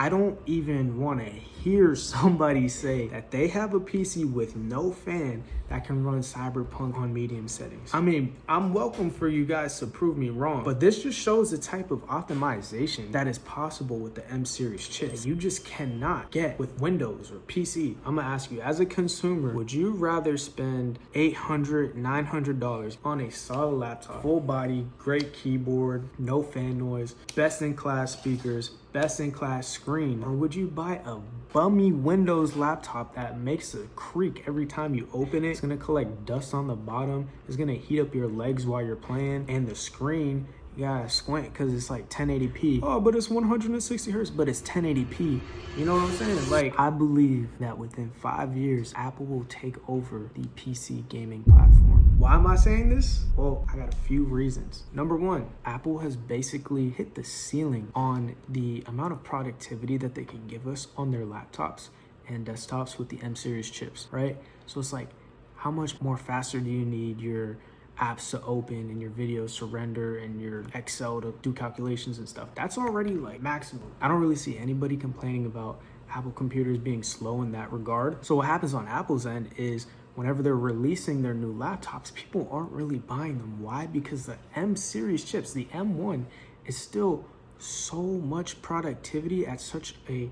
I don't even want to hear somebody say that they have a PC with no fan that can run Cyberpunk on medium settings. I mean, I'm welcome for you guys to prove me wrong, but this just shows the type of optimization that is possible with the M series chips that you just cannot get with Windows or PC. I'm gonna ask you, as a consumer, would you rather spend $800, $900 on a solid laptop, full body, great keyboard, no fan noise, best in class speakers, best in class screen, or would you buy a bummy Windows laptop that makes a creak every time you open it? It's gonna collect dust on the bottom, it's gonna heat up your legs while you're playing, and the screen, you gotta squint because it's like 1080p. Oh, but it's 160 hertz, but it's 1080p. You know what I'm saying? Like, I believe that within 5 years, Apple will take over the PC gaming platform. Why am I saying this? Well, I got a few reasons. Number one, Apple has basically hit the ceiling on the amount of productivity that they can give us on their laptops and desktops with the M series chips, right? So it's like, how much more faster do you need your apps to open and your videos to render and your Excel to do calculations and stuff? That's already like maximum. I don't really see anybody complaining about Apple computers being slow in that regard. So what happens on Apple's end is whenever they're releasing their new laptops, people aren't really buying them. Why? Because the M series chips, the M1, is still so much productivity at such a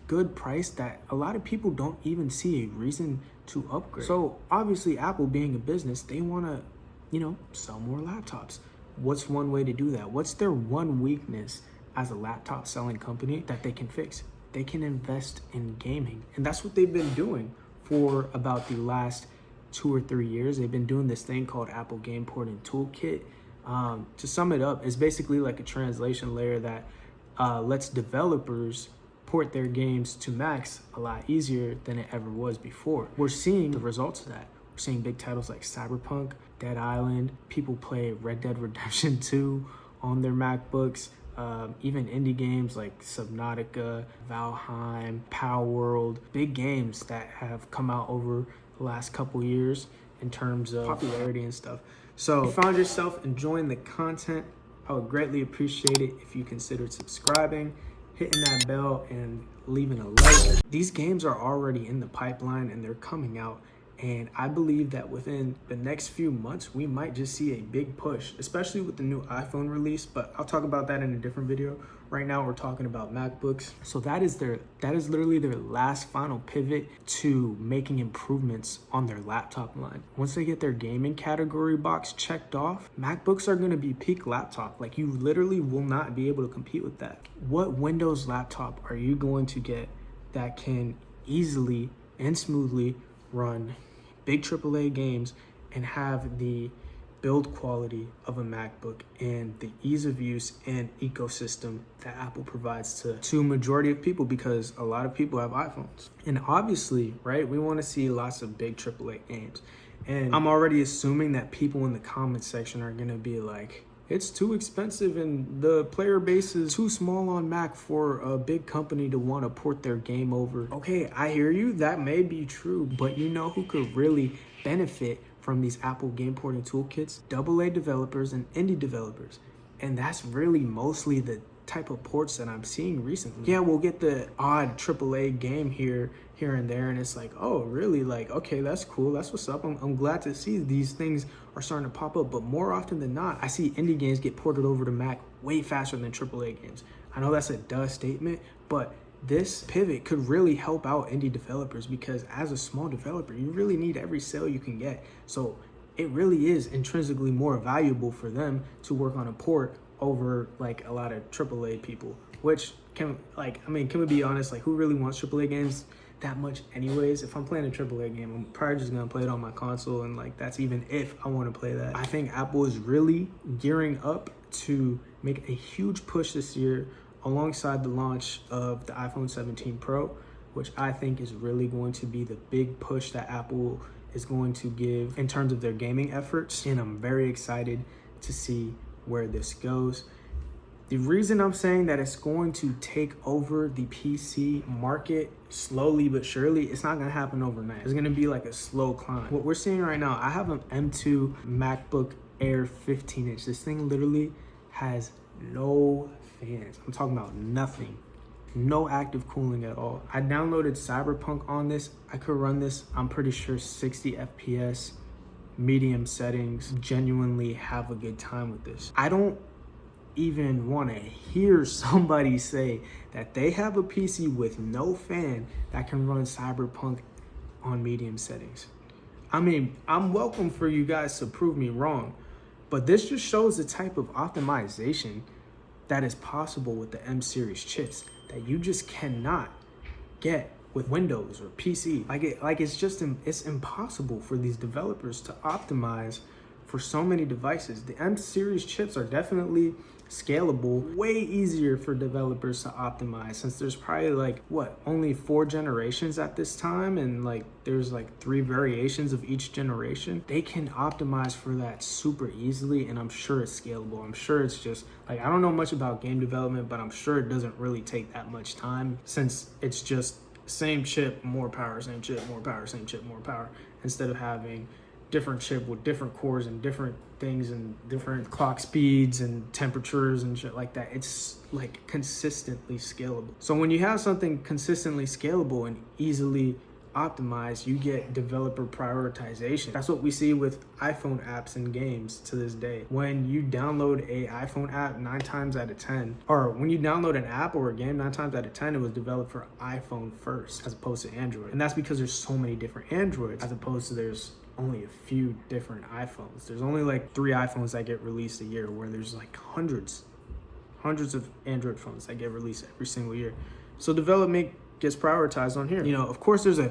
good price that a lot of people don't even see a reason to upgrade. So obviously Apple, being a business, they want to, sell more laptops. What's one way to do that? What's their one weakness as a laptop selling company that they can fix? They can invest in gaming. And that's what they've been doing for about the last 2 or 3 years. They've been doing this thing called Apple Game Porting Toolkit. To sum it up, it's basically like a translation layer that lets developers port their games to Macs a lot easier than it ever was before. We're seeing the results of that. We're seeing big titles like Cyberpunk, Dead Island, people play Red Dead Redemption 2 on their MacBooks, even indie games like Subnautica, Valheim, Power World, big games that have come out over the last couple years in terms of popularity and stuff. So if you found yourself enjoying the content, I would greatly appreciate it if you considered subscribing, hitting that bell, and leaving a like. These games are already in the pipeline and they're coming out. And I believe that within the next few months, we might just see a big push, especially with the new iPhone release, but I'll talk about that in a different video. Right now, we're talking about MacBooks. So that is literally their last final pivot to making improvements on their laptop line. Once they get their gaming category box checked off, MacBooks are gonna be peak laptop. Like, you literally will not be able to compete with that. What Windows laptop are you going to get that can easily and smoothly run big AAA games and have the build quality of a MacBook and the ease of use and ecosystem that Apple provides to majority of people? Because a lot of people have iPhones. And obviously, right, we want to see lots of big AAA games. And I'm already assuming that people in the comments section are going to be like, it's too expensive and the player base is too small on Mac for a big company to want to port their game over. Okay, I hear you. That may be true, but you know who could really benefit from these Apple Game Porting Toolkits? AA developers and indie developers. And that's really mostly the type of ports that I'm seeing recently. Yeah, we'll get the odd AAA game here and there, and it's like, oh, really? Like, okay, that's cool. That's what's up. I'm glad to see these things are starting to pop up. But more often than not, I see indie games get ported over to Mac way faster than AAA games. I know that's a duh statement, but this pivot could really help out indie developers, because as a small developer, you really need every sale you can get. So it really is intrinsically more valuable for them to work on a port over like a lot of AAA people, which can we be honest? Like, who really wants AAA games that much anyways? If I'm playing a AAA game, I'm probably just gonna play it on my console, and like, that's even if I want to play that. I think Apple is really gearing up to make a huge push this year alongside the launch of the iPhone 17 Pro, which I think is really going to be the big push that Apple is going to give in terms of their gaming efforts. And I'm very excited to see where this goes. The reason I'm saying that it's going to take over the PC market slowly but surely, it's not gonna happen overnight. It's gonna be like a slow climb. What we're seeing right now, I have an M2 MacBook Air 15-inch. This thing literally has no fans. I'm talking about nothing. no active cooling at all. I downloaded Cyberpunk on this. I could run this, I'm pretty sure 60 FPS, medium settings, genuinely have a good time with this. I don't even want to hear somebody say that they have a PC with no fan that can run Cyberpunk on medium settings. I mean, I'm welcome for you guys to prove me wrong, but this just shows the type of optimization that is possible with the M series chips that you just cannot get with Windows or PC. It's impossible for these developers to optimize for so many devices. The M series chips are definitely scalable, way easier for developers to optimize, since there's probably only 4 generations at this time, and there's 3 variations of each generation. They can optimize for that super easily, and I'm sure it's scalable. I'm sure it's just I don't know much about game development, but I'm sure it doesn't really take that much time, since it's just same chip, more power, same chip, more power, same chip, more power, instead of having different chip with different cores and different things and different clock speeds and temperatures and shit like that. It's consistently scalable. So when you have something consistently scalable and easily optimized, you get developer prioritization. That's what we see with iPhone apps and games to this day. When you download a iPhone app, 9 times out of 10, or when you download an app or a game, 9 times out of 10, it was developed for iPhone first as opposed to Android. And that's because there's so many different Androids as opposed to there's only a few different iPhones. There's only 3 iPhones that get released a year, where there's hundreds of Android phones that get released every single year. So development gets prioritized on here. Of course, there's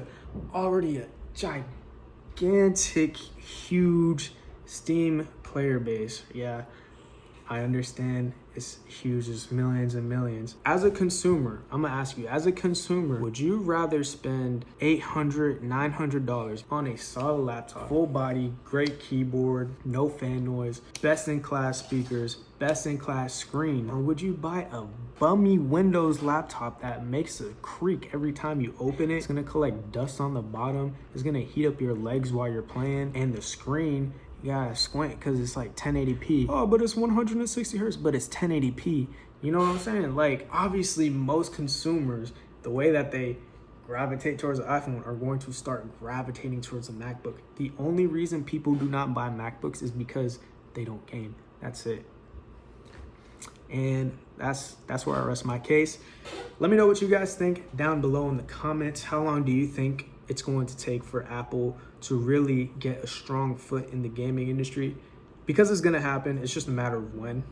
already a gigantic, huge Steam player base. Yeah, I understand it's huge, it's millions and millions. As a consumer, I'm gonna ask you, as a consumer, would you rather spend $800, $900 on a solid laptop, full body, great keyboard, no fan noise, best in class speakers, best in class screen, or would you buy a bummy Windows laptop that makes a creak every time you open it? It's gonna collect dust on the bottom, it's gonna heat up your legs while you're playing, and the screen, you gotta squint because it's 1080p. Oh, but it's 160 hertz, but it's 1080p. You know what I'm saying? Obviously, most consumers, the way that they gravitate towards the iPhone, are going to start gravitating towards a MacBook. The only reason people do not buy MacBooks is because they don't game. That's it. And that's where I rest my case. Let me know what you guys think down below in the comments. How long do you think it's going to take for Apple to really get a strong foot in the gaming industry? Because it's going to happen. It's just a matter of when.